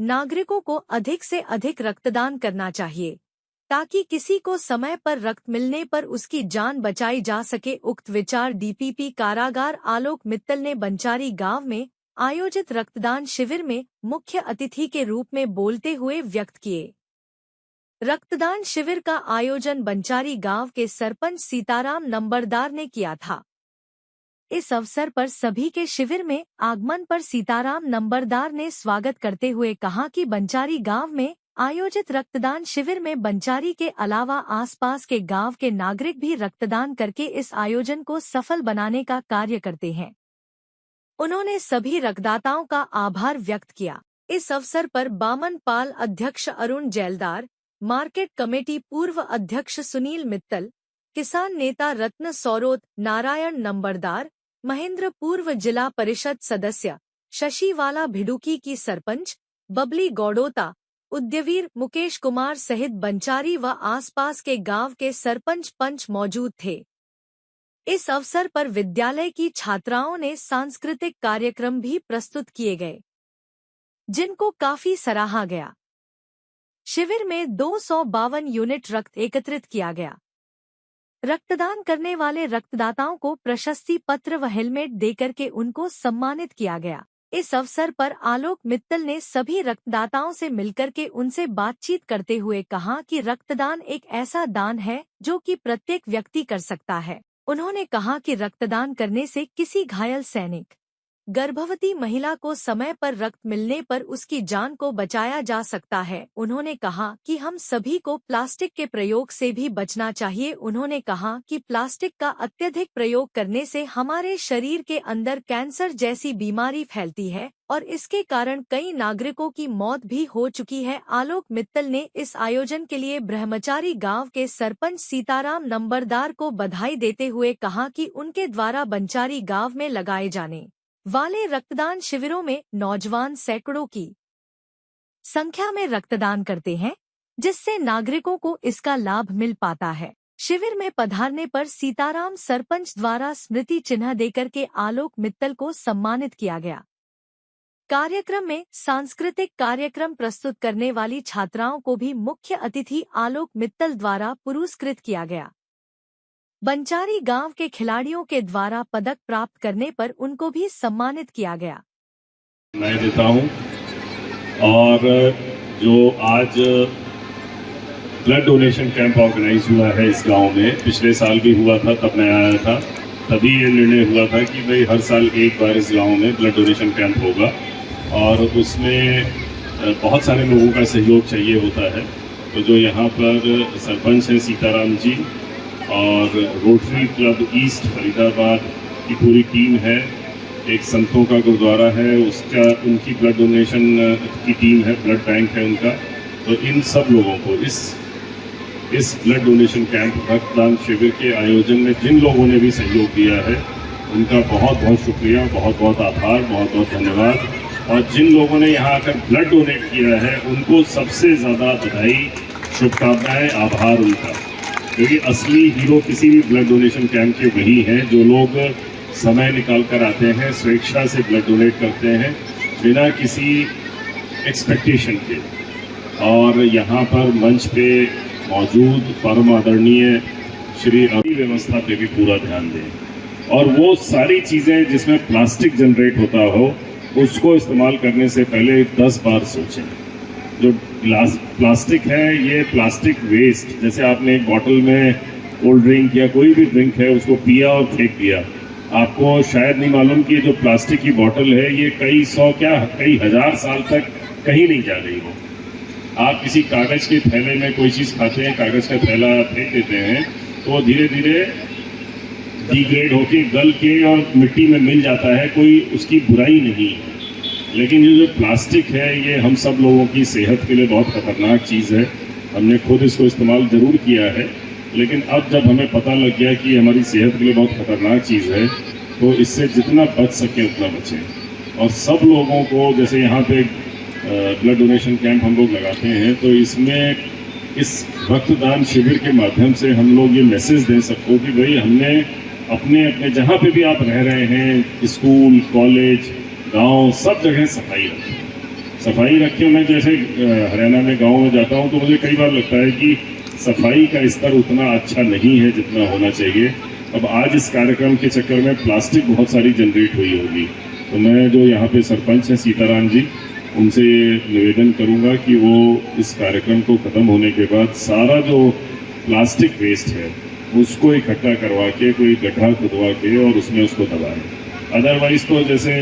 नागरिकों को अधिक से अधिक रक्तदान करना चाहिए ताकि किसी को समय पर रक्त मिलने पर उसकी जान बचाई जा सके। उक्त विचार डीपीपी कारागार आलोक मित्तल ने बंचारी गांव में आयोजित रक्तदान शिविर में मुख्य अतिथि के रूप में बोलते हुए व्यक्त किए। रक्तदान शिविर का आयोजन बंचारी गांव के सरपंच सीताराम नंबरदार ने किया था। इस अवसर पर सभी के शिविर में आगमन पर सीताराम नंबरदार ने स्वागत करते हुए कहा कि बंचारी गांव में आयोजित रक्तदान शिविर में बंचारी के अलावा आसपास के गांव के नागरिक भी रक्तदान करके इस आयोजन को सफल बनाने का कार्य करते हैं। उन्होंने सभी रक्तदाताओं का आभार व्यक्त किया। इस अवसर पर बामन पाल अध्यक्ष अरुण जैलदार, मार्केट कमेटी पूर्व अध्यक्ष सुनील मित्तल, किसान नेता रत्न सौरोत, नारायण नंबरदार, महेंद्र पूर्व जिला परिषद सदस्य, शशिवाला भिडुकी की सरपंच, बबली गौड़ोता, उद्यवीर मुकेश कुमार सहित बंचारी व आसपास के गांव के सरपंच पंच मौजूद थे। इस अवसर पर विद्यालय की छात्राओं ने सांस्कृतिक कार्यक्रम भी प्रस्तुत किए गए, जिनको काफी सराहा गया। शिविर में 252 यूनिट रक्त एकत्रित किया गया। रक्तदान करने वाले रक्तदाताओं को प्रशस्ति पत्र व हेलमेट देकर के उनको सम्मानित किया गया। इस अवसर पर आलोक मित्तल ने सभी रक्तदाताओं से मिलकर के उनसे बातचीत करते हुए कहा कि रक्तदान एक ऐसा दान है जो कि प्रत्येक व्यक्ति कर सकता है। उन्होंने कहा कि रक्तदान करने से किसी घायल सैनिक, गर्भवती महिला को समय पर रक्त मिलने पर उसकी जान को बचाया जा सकता है। उन्होंने कहा कि हम सभी को प्लास्टिक के प्रयोग से भी बचना चाहिए। उन्होंने कहा कि प्लास्टिक का अत्यधिक प्रयोग करने से हमारे शरीर के अंदर कैंसर जैसी बीमारी फैलती है और इसके कारण कई नागरिकों की मौत भी हो चुकी है। आलोक मित्तल ने इस आयोजन के लिए ब्रह्मचारी गांव के सरपंच सीताराम नंबरदार को बधाई देते हुए कहा कि उनके द्वारा बंचारी गांव में लगाए जाने वाले रक्तदान शिविरों में नौजवान सैकड़ों की संख्या में रक्तदान करते हैं, जिससे नागरिकों को इसका लाभ मिल पाता है। शिविर में पधारने पर सीताराम सरपंच द्वारा स्मृति चिन्ह देकर के आलोक मित्तल को सम्मानित किया गया। कार्यक्रम में सांस्कृतिक कार्यक्रम प्रस्तुत करने वाली छात्राओं को भी मुख्य अतिथि आलोक मित्तल द्वारा पुरस्कृत किया गया। बंचारी गांव के खिलाड़ियों के द्वारा पदक प्राप्त करने पर उनको भी सम्मानित किया गया। मैं देता हूं और जो आज ब्लड डोनेशन कैंप ऑर्गेनाइज हुआ है इस गांव में, पिछले साल भी हुआ था, तब मैं आया था। तभी ये निर्णय हुआ था कि भाई हर साल एक बार इस गांव में ब्लड डोनेशन कैंप होगा और उसमें बहुत सारे लोगों का सहयोग चाहिए होता है। तो जो यहाँ पर सरपंच हैं सीताराम जी और रोटरी क्लब ईस्ट फरीदाबाद की पूरी टीम है, एक संतों का गुरुद्वारा है उसका, उनकी ब्लड डोनेशन की टीम है, ब्लड बैंक है उनका। तो इन सब लोगों को इस ब्लड डोनेशन कैंप रक्तदान शिविर के आयोजन में जिन लोगों ने भी सहयोग दिया है उनका बहुत बहुत शुक्रिया, बहुत बहुत आभार, बहुत बहुत धन्यवाद। और जिन लोगों ने यहाँ आकर ब्लड डोनेट किया है उनको सबसे ज़्यादा बधाई, शुभकामनाएं, आभार उनका, क्योंकि असली हीरो किसी भी ब्लड डोनेशन कैंप के वही हैं जो लोग समय निकाल कर आते हैं, स्वेच्छा से ब्लड डोनेट करते हैं बिना किसी एक्सपेक्टेशन के। और यहाँ पर मंच पे मौजूद परम आदरणीय श्री अभी व्यवस्था पे भी पूरा ध्यान दें और वो सारी चीज़ें जिसमें प्लास्टिक जनरेट होता हो उसको इस्तेमाल करने से पहले 10 बार सोचें। जो प्लास्टिक है ये प्लास्टिक वेस्ट, जैसे आपने एक बॉटल में कोल्ड ड्रिंक या कोई भी ड्रिंक है उसको पिया और फेंक दिया, आपको शायद नहीं मालूम कि जो प्लास्टिक की बॉटल है ये कई सौ क्या कई हजार साल तक कहीं नहीं जा रही हो। आप किसी कागज़ के थैले में कोई चीज़ खाते हैं, कागज़ का थैला फेंक देते हैं तो वो धीरे धीरे डिग्रेड होके गल के और मिट्टी में मिल जाता है, कोई उसकी बुराई नहीं है। लेकिन ये जो प्लास्टिक है ये हम सब लोगों की सेहत के लिए बहुत खतरनाक चीज़ है। हमने खुद इसको इस्तेमाल ज़रूर किया है, लेकिन अब जब हमें पता लग गया कि हमारी सेहत के लिए बहुत खतरनाक चीज़ है तो इससे जितना बच सके उतना बचें। और सब लोगों को, जैसे यहाँ पे ब्लड डोनेशन कैंप हम लोग लगाते हैं तो इसमें इस रक्तदान शिविर के माध्यम से हम लोग ये मैसेज दें सबको कि भाई हमने अपने अपने जहाँ पे भी आप रह रहे हैं, स्कूल, कॉलेज, गांव, सब जगह सफाई रखें। सफाई रखी। मैं जैसे हरियाणा में गाँव में जाता हूँ तो मुझे कई बार लगता है कि सफाई का स्तर उतना अच्छा नहीं है जितना होना चाहिए। अब आज इस कार्यक्रम के चक्कर में प्लास्टिक बहुत सारी जनरेट हुई होगी, तो मैं जो यहाँ पे सरपंच हैं सीताराम जी, उनसे निवेदन करूँगा कि वो इस कार्यक्रम को ख़त्म होने के बाद सारा जो प्लास्टिक वेस्ट है उसको इकट्ठा करवा के कोई गड्ढा खुदवा के और उसमें उसको दबाएं। अदरवाइज तो जैसे